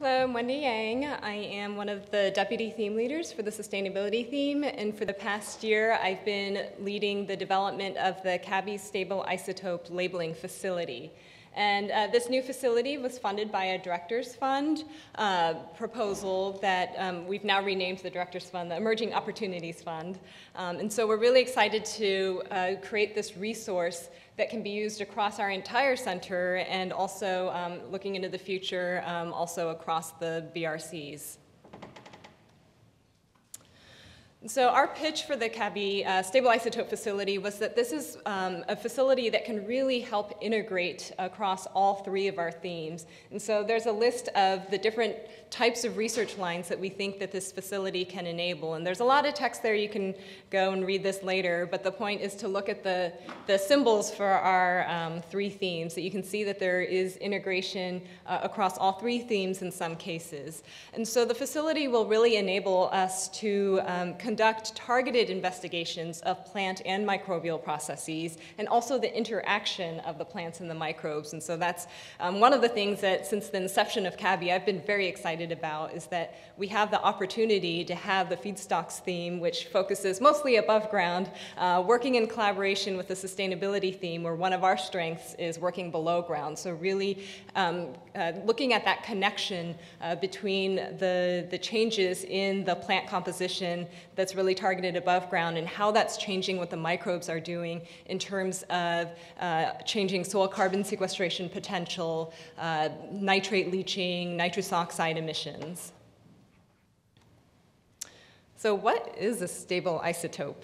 Hello, I'm Wendy Yang. I am one of the deputy theme leaders for the sustainability theme, and for the past year I've been leading the development of the CABBI Stable Isotope Labeling Facility. And this new facility was funded by a Directors Fund proposal that we've now renamed the Directors Fund, the Emerging Opportunities Fund. And so we're really excited to create this resource that can be used across our entire center and also looking into the future, also across the BRCs. So our pitch for the CABBI Stable Isotope Facility was that this is a facility that can really help integrate across all three of our themes. And so there's a list of the different types of research lines that we think that this facility can enable. And there's a lot of text there. You can go and read this later. But the point is to look at the symbols for our three themes, that you can see that there is integration across all three themes in some cases. And so the facility will really enable us to conduct targeted investigations of plant and microbial processes, and also the interaction of the plants and the microbes. And so that's one of the things that, since the inception of CABBI, I've been very excited about, is that we have the opportunity to have the feedstocks theme, which focuses mostly above ground, working in collaboration with the sustainability theme, where one of our strengths is working below ground. So really looking at that connection between the changes in the plant composition that's really targeted above ground and how that's changing what the microbes are doing in terms of changing soil carbon sequestration potential, nitrate leaching, nitrous oxide emissions. So what is a stable isotope?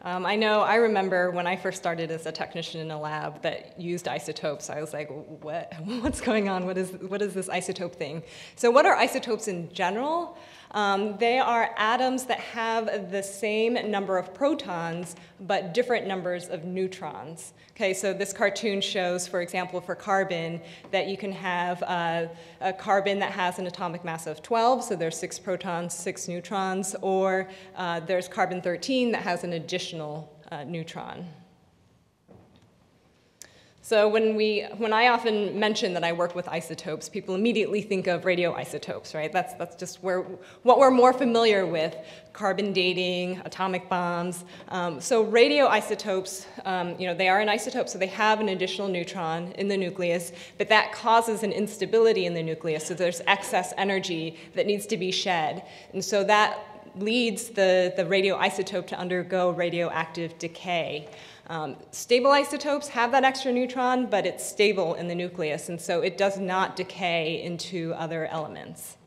I remember when I first started as a technician in a lab that used isotopes, I was like, what's going on? What is this isotope thing? So what are isotopes in general? They are atoms that have the same number of protons, but different numbers of neutrons. Okay, so this cartoon shows, for example, for carbon, that you can have a carbon that has an atomic mass of 12, so there's 6 protons, 6 neutrons, or there's carbon-13 that has an additional neutron. So when I often mention that I work with isotopes, people immediately think of radioisotopes, right? That's just what we're more familiar with: carbon dating, atomic bombs. So radioisotopes, they are an isotope, so they have an additional neutron in the nucleus, but that causes an instability in the nucleus. So there's excess energy that needs to be shed, and so that leads the radioisotope to undergo radioactive decay. Stable isotopes have that extra neutron, but it's stable in the nucleus, and so it does not decay into other elements.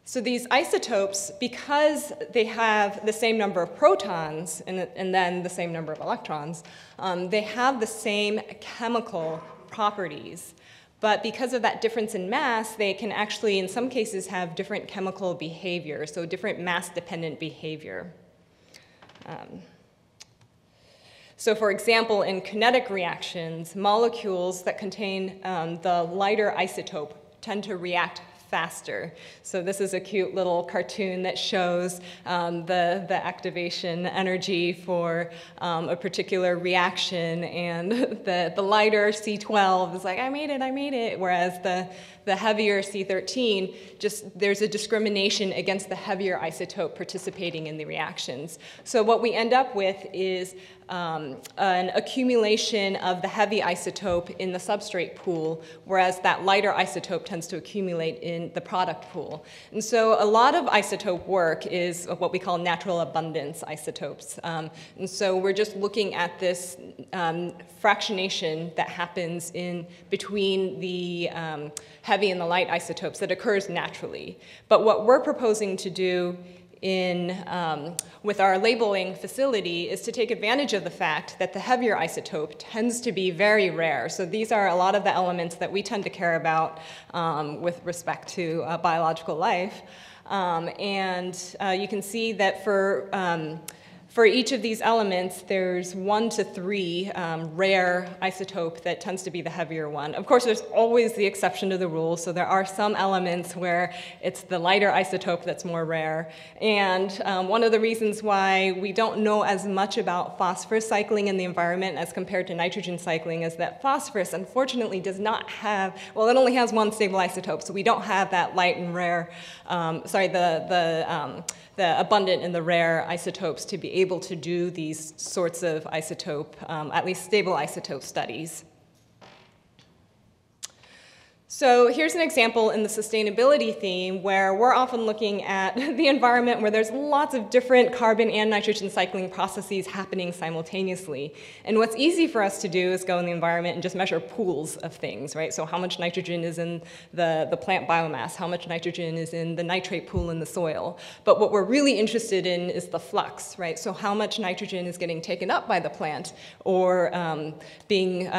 So these isotopes, because they have the same number of protons and then the same number of electrons, they have the same chemical properties. But because of that difference in mass, they can actually, in some cases, have different chemical behavior, so different mass-dependent behavior. So for example, in kinetic reactions, molecules that contain the lighter isotope tend to react faster. So this is a cute little cartoon that shows the activation energy for a particular reaction, and the lighter C12 is like, I made it, whereas the heavier C13, there's a discrimination against the heavier isotope participating in the reactions. So what we end up with is an accumulation of the heavy isotope in the substrate pool, whereas that lighter isotope tends to accumulate in the product pool. And so a lot of isotope work is what we call natural abundance isotopes. And so we're just looking at this fractionation that happens in between the heavy and the light isotopes that occurs naturally. But what we're proposing to do with our labeling facility is to take advantage of the fact that the heavier isotope tends to be very rare. So these are a lot of the elements that we tend to care about with respect to biological life. You can see that for For each of these elements, there's 1 to 3 rare isotope that tends to be the heavier one. Of course, there's always the exception to the rule, so there are some elements where it's the lighter isotope that's more rare. And one of the reasons why we don't know as much about phosphorus cycling in the environment as compared to nitrogen cycling is that phosphorus, unfortunately, does not have, well, it only has 1 stable isotope, so we don't have that light and rare, the abundant and the rare isotopes to be able to do these sorts of isotope, at least stable isotope studies. So here's an example in the sustainability theme where we're often looking at the environment where there's lots of different carbon and nitrogen cycling processes happening simultaneously. And what's easy for us to do is go in the environment and just measure pools of things, right? So how much nitrogen is in the plant biomass, how much nitrogen is in the nitrate pool in the soil. But what we're really interested in is the flux, right? So how much nitrogen is getting taken up by the plant or being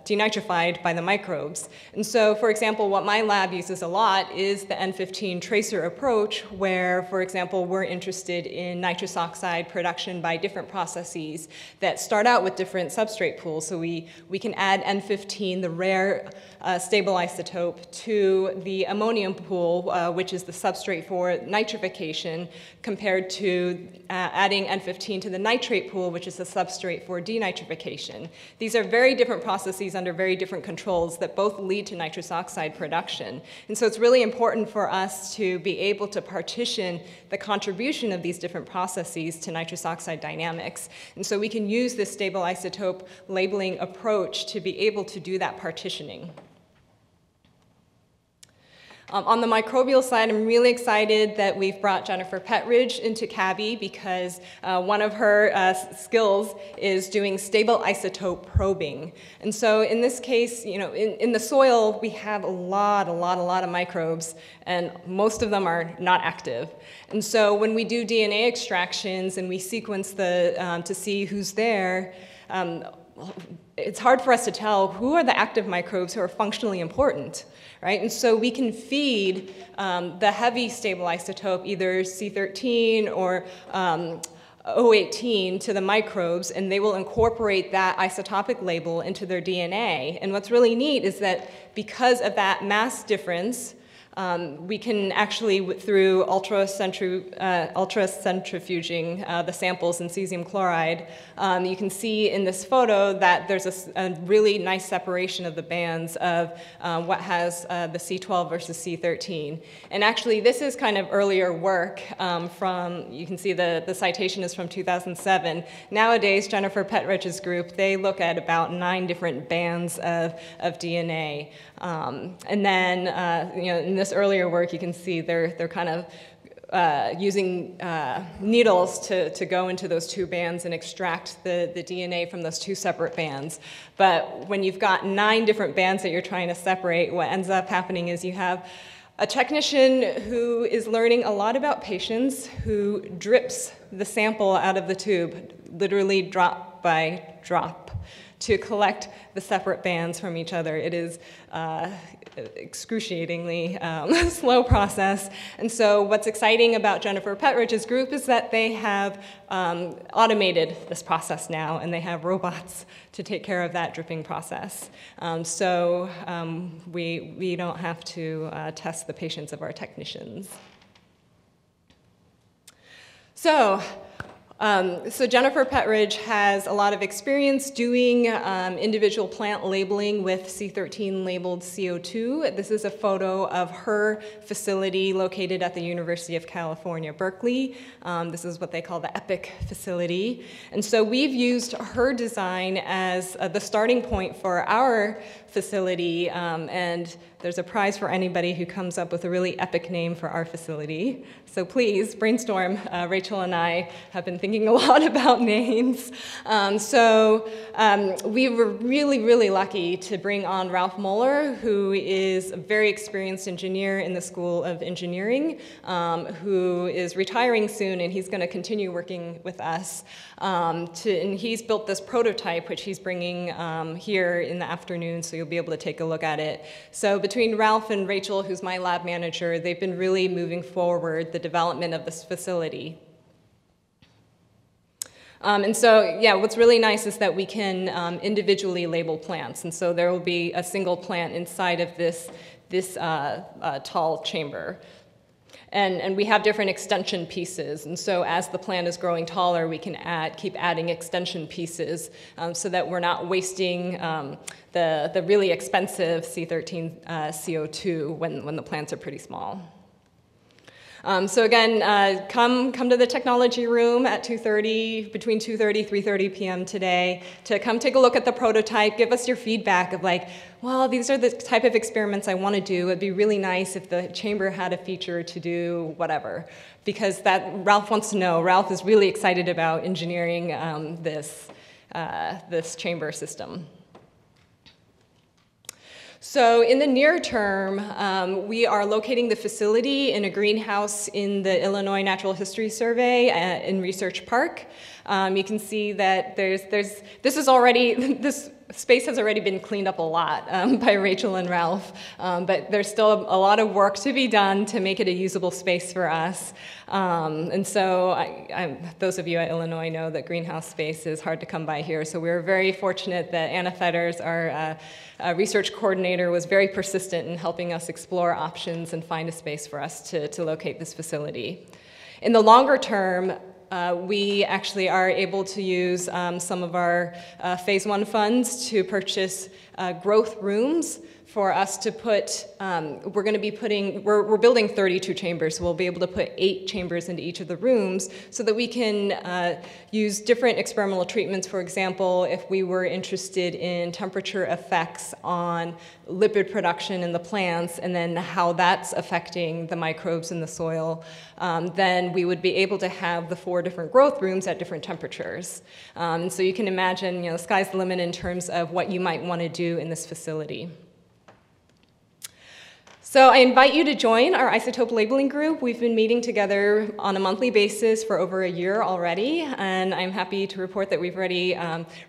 denitrified by the microbes. And so, for example, what my lab uses a lot is the N15 tracer approach, where, for example, we're interested in nitrous oxide production by different processes that start out with different substrate pools. So we can add N15, the rare stable isotope, to the ammonium pool, which is the substrate for nitrification, compared to adding N15 to the nitrate pool, which is the substrate for denitrification. These are very different processes under very different controls that both lead to nitrous oxide production. And so it's really important for us to be able to partition the contribution of these different processes to nitrous oxide dynamics. And so we can use this stable isotope labeling approach to be able to do that partitioning. On the microbial side, I'm really excited that we've brought Jennifer Petridge into CABBI because one of her skills is doing stable isotope probing. And so in this case, you know, in the soil, we have a lot of microbes, and most of them are not active. And so when we do DNA extractions and we sequence to see who's there, it's hard for us to tell who are the active microbes who are functionally important, right? And so we can feed the heavy stable isotope, either C13 or O18, to the microbes, and they will incorporate that isotopic label into their DNA. And what's really neat is that because of that mass difference, we can actually, through ultracentrifuging the samples in cesium chloride, you can see in this photo that there's a really nice separation of the bands of what has the C12 versus C13. And actually, this is kind of earlier work from, you can see the citation is from 2007. Nowadays, Jennifer Petridge's group, they look at about 9 different bands of DNA. And then, you know, in this earlier work, you can see they're kind of using needles to go into those 2 bands and extract the DNA from those 2 separate bands. But when you've got 9 different bands that you're trying to separate, what ends up happening is you have a technician who is learning a lot about patients, who drips the sample out of the tube, literally drop by drop, to collect the separate bands from each other. It is excruciatingly slow process. And so what's exciting about Jennifer Petridge's group is that they have automated this process now, and they have robots to take care of that dripping process. So we don't have to test the patience of our technicians. So Jennifer Petridge has a lot of experience doing individual plant labeling with C13 labeled CO2. This is a photo of her facility located at the University of California, Berkeley. This is what they call the EPIC facility. And so we've used her design as the starting point for our facility, and there's a prize for anybody who comes up with a really epic name for our facility. So please brainstorm. Rachel and I have been thinking a lot about names. We were really lucky to bring on Ralph Moeller, who is a very experienced engineer in the School of Engineering, who is retiring soon, and he's going to continue working with us. And he's built this prototype, which he's bringing here in the afternoon, so you'll be able to take a look at it. So between Ralph and Rachel, who's my lab manager, they've been really moving forward the development of this facility. And so, yeah, what's really nice is that we can individually label plants. And so there will be a single plant inside of this tall chamber. And we have different extension pieces. And so as the plant is growing taller, we can keep adding extension pieces so that we're not wasting the really expensive C13 CO2 when the plants are pretty small. So again, come to the technology room at 2:30, between 2:30, 3:30 p.m. today to come take a look at the prototype, give us your feedback of like, well, these are the type of experiments I want to do. It'd be really nice if the chamber had a feature to do whatever, because Ralph wants to know. Ralph is really excited about engineering this chamber system. So in the near term, we are locating the facility in a greenhouse in the Illinois Natural History Survey in Research Park. You can see that this space has already been cleaned up a lot by Rachel and Ralph, but there's still a lot of work to be done to make it a usable space for us. And so those of you at Illinois know that greenhouse space is hard to come by here, so we're very fortunate that Anna Fetters, our research coordinator, was very persistent in helping us explore options and find a space for us to locate this facility. In the longer term, we actually are able to use some of our phase 1 funds to purchase growth rooms for us to put, we're building 32 chambers, so we'll be able to put 8 chambers into each of the rooms so that we can use different experimental treatments. For example, if we were interested in temperature effects on lipid production in the plants and then how that's affecting the microbes in the soil, then we would be able to have the 4 different growth rooms at different temperatures. And so you can imagine, the sky's the limit in terms of what you might want to do in this facility. So I invite you to join our isotope labeling group. We've been meeting together on a monthly basis for over a year already, and I'm happy to report that we've already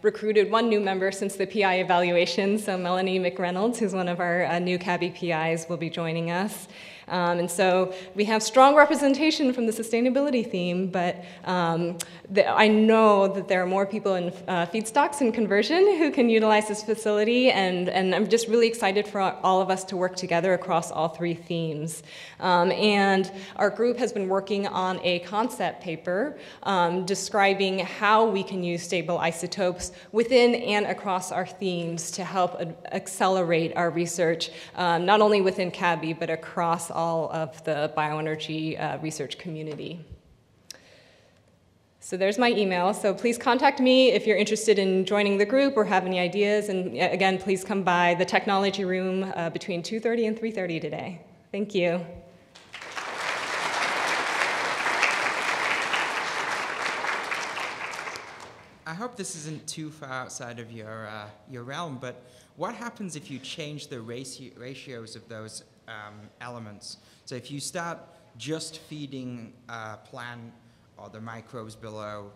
recruited 1 new member since the PI evaluation. So Melanie McReynolds, who's one of our new CABBI PIs, will be joining us. And so we have strong representation from the sustainability theme, but I know that there are more people in feedstocks and conversion who can utilize this facility, and I'm just really excited for all of us to work together across all 3 themes. And our group has been working on a concept paper describing how we can use stable isotopes within and across our themes to help accelerate our research, not only within CABBI, but across all of the bioenergy research community. So there's my email. So please contact me if you're interested in joining the group or have any ideas. And again, please come by the technology room between 2:30 and 3:30 today. Thank you. I hope this isn't too far outside of your realm, but what happens if you change the ratios of those elements? So if you start just feeding a plant or the microbes below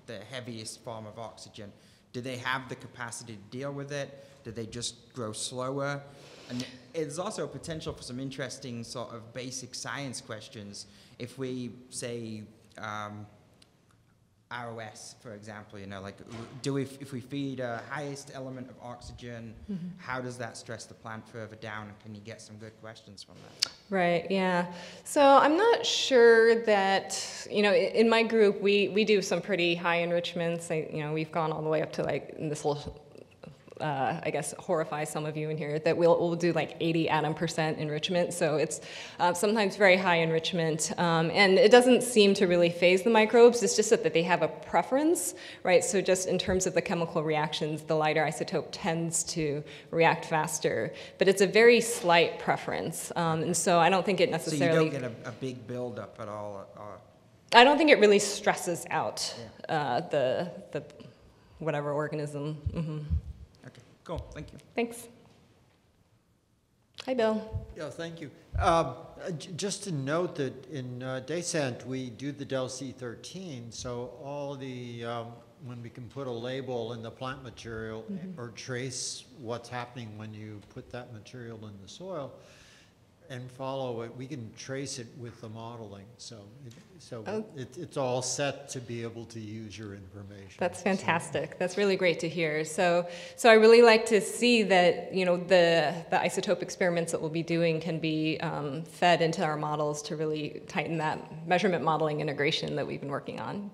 the heaviest form of oxygen, do they have the capacity to deal with it? Do they just grow slower? And there's also potential for some interesting sort of basic science questions. If we say ROS, for example, like if we feed a highest element of oxygen, how does that stress the plant further down? Can you get some good questions from that? Right, yeah. So I'm not sure that, in my group, we do some pretty high enrichments. We've gone all the way up to this will, I guess, horrify some of you in here, that we'll do 80 atom% enrichment. So it's sometimes very high enrichment. And it doesn't seem to really phase the microbes. It's just that they have a preference, right? So just in terms of the chemical reactions, the lighter isotope tends to react faster. But it's a very slight preference. And so I don't think it necessarily... So you don't get a big buildup at all? I don't think it really stresses out the whatever organism. Okay, cool, thank you. Thanks. Hi, Bill. Yeah, thank you. Just to note that in Descent, we do the Del C13, so all the, when we can put a label in the plant material or trace what's happening when you put that material in the soil, and follow it. We can trace it with the modeling, so Oh. it's all set to be able to use your information. That's fantastic. That's really great to hear. So I really like to see that, you know, the isotope experiments that we'll be doing can be fed into our models to really tighten that measurement modeling integration that we've been working on.